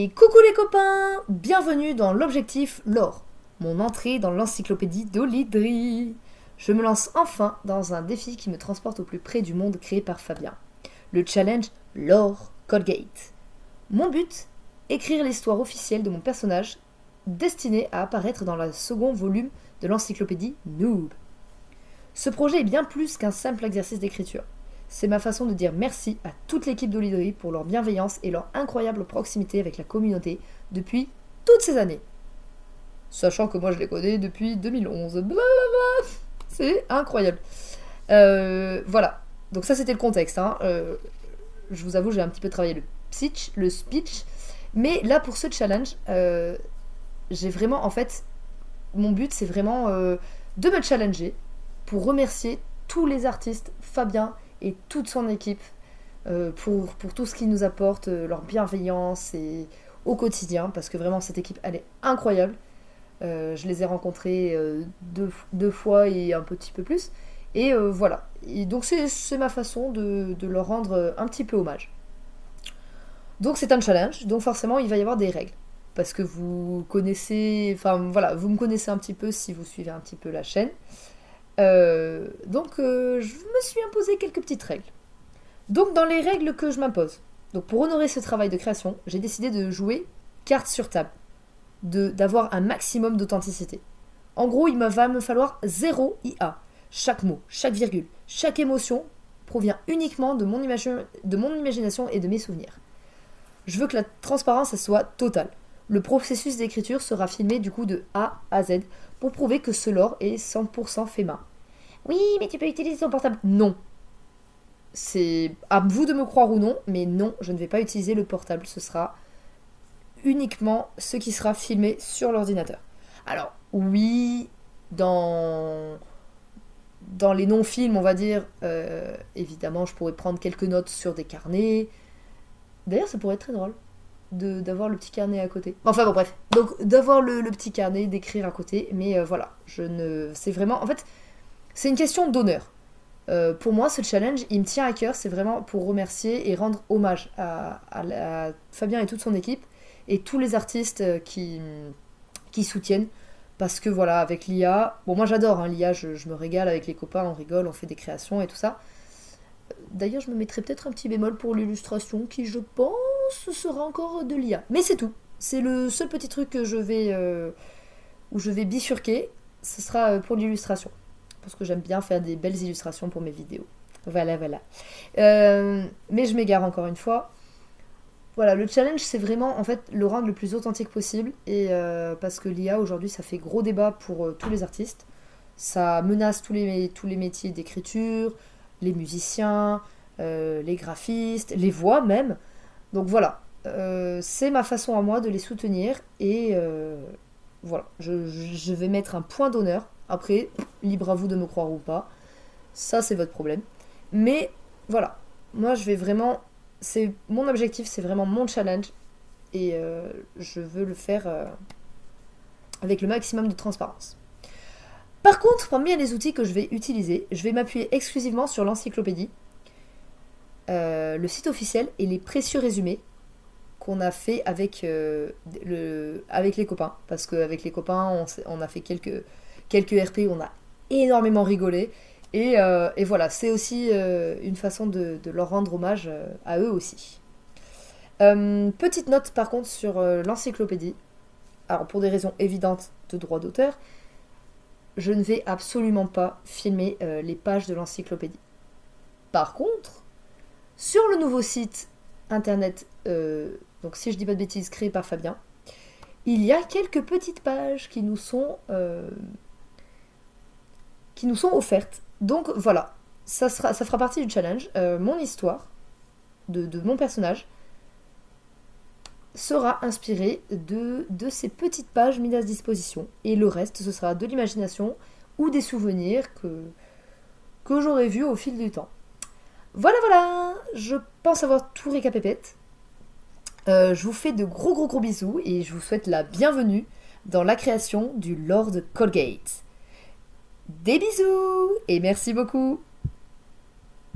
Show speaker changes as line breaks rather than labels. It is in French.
Et coucou les copains, bienvenue dans l'objectif lore, mon entrée dans l'encyclopédie d'Olydri. Je me lance enfin dans un défi qui me transporte au plus près du monde créé par Fabien, le challenge Lore Colgate. Mon but, écrire l'histoire officielle de mon personnage, destiné à apparaître dans le second volume de l'encyclopédie Noob. Ce projet est bien plus qu'un simple exercice d'écriture. C'est ma façon de dire merci à toute l'équipe d'Olydri pour leur bienveillance et leur incroyable proximité avec la communauté depuis toutes ces années. Sachant que moi je les connais depuis 2011. Blablabla. C'est incroyable. Voilà. Donc ça c'était le contexte. Je vous avoue, j'ai un petit peu travaillé le speech. Mais là pour ce challenge, j'ai vraiment, en fait, mon but c'est vraiment de me challenger pour remercier tous les artistes, Fabien et toute son équipe, pour tout ce qu'ils nous apportent, leur bienveillance et au quotidien, parce que vraiment cette équipe elle est incroyable. Je les ai rencontrés deux fois et un petit peu plus, et voilà. Et donc c'est ma façon de leur rendre un petit peu hommage. Donc c'est un challenge, donc forcément il va y avoir des règles, parce que vous connaissez, enfin voilà, vous me connaissez un petit peu si vous suivez un petit peu la chaîne. Donc je me suis imposé quelques petites règles. Donc dans les règles que je m'impose, donc pour honorer ce travail de création, j'ai décidé de jouer carte sur table, d'avoir un maximum d'authenticité. En gros, va me falloir 0 IA. Chaque mot, chaque virgule, chaque émotion provient uniquement de mon imagination et de mes souvenirs. Je veux que la transparence elle soit totale. Le processus d'écriture sera filmé du coup de A à Z pour prouver que ce lore est 100% fait main. Oui, mais tu peux utiliser ton portable. Non. C'est à vous de me croire ou non, mais non, je ne vais pas utiliser le portable. Ce sera uniquement ce qui sera filmé sur l'ordinateur. Alors, oui, dans les non-films, on va dire, évidemment, je pourrais prendre quelques notes sur des carnets. D'ailleurs, ça pourrait être très drôle d'avoir le petit carnet à côté. Enfin bon, bref. Donc, d'avoir le petit carnet, d'écrire à côté. Mais voilà, c'est vraiment... En fait, c'est une question d'honneur. Pour moi, ce challenge, il me tient à cœur. C'est vraiment pour remercier et rendre hommage à Fabien et toute son équipe. Et tous les artistes qui soutiennent. Parce que voilà, avec l'IA... Bon, moi j'adore l'IA, je me régale avec les copains, on rigole, on fait des créations et tout ça. D'ailleurs, je me mettrai peut-être un petit bémol pour l'illustration qui, je pense, sera encore de l'IA. Mais c'est tout. C'est le seul petit truc que où je vais bifurquer. Ce sera pour l'illustration. Parce que j'aime bien faire des belles illustrations pour mes vidéos. Voilà. Mais je m'égare encore une fois. Voilà, le challenge, c'est vraiment, en fait, le rendre le plus authentique possible. Et parce que l'IA, aujourd'hui, ça fait gros débat pour tous les artistes. Ça menace tous les métiers d'écriture, les musiciens, les graphistes, les voix même. Donc voilà, c'est ma façon à moi de les soutenir. Et voilà, je vais mettre un point d'honneur. Après, libre à vous de me croire ou pas. Ça, c'est votre problème. Mais voilà, moi, je vais vraiment... C'est mon objectif, c'est vraiment mon challenge. Et je veux le faire avec le maximum de transparence. Par contre, parmi les outils que je vais utiliser, je vais m'appuyer exclusivement sur l'encyclopédie, le site officiel et les précieux résumés qu'on a fait avec les copains. Parce qu'avec les copains, on a fait quelques RP, on a énormément rigolé. Et voilà, c'est aussi une façon de leur rendre hommage à eux aussi. Petite note par contre sur l'encyclopédie. Alors pour des raisons évidentes de droit d'auteur, je ne vais absolument pas filmer les pages de l'encyclopédie. Par contre, sur le nouveau site internet, donc si je dis pas de bêtises, créé par Fabien, il y a quelques petites pages qui nous sont offertes. Donc voilà, ça fera partie du challenge. Mon histoire de mon personnage sera inspirée de ces petites pages mises à disposition. Et le reste, ce sera de l'imagination ou des souvenirs que j'aurai vus au fil du temps. Voilà, je pense avoir tout récapépète. Je vous fais de gros bisous et je vous souhaite la bienvenue dans la création du Lord Colgate. Des bisous et merci beaucoup.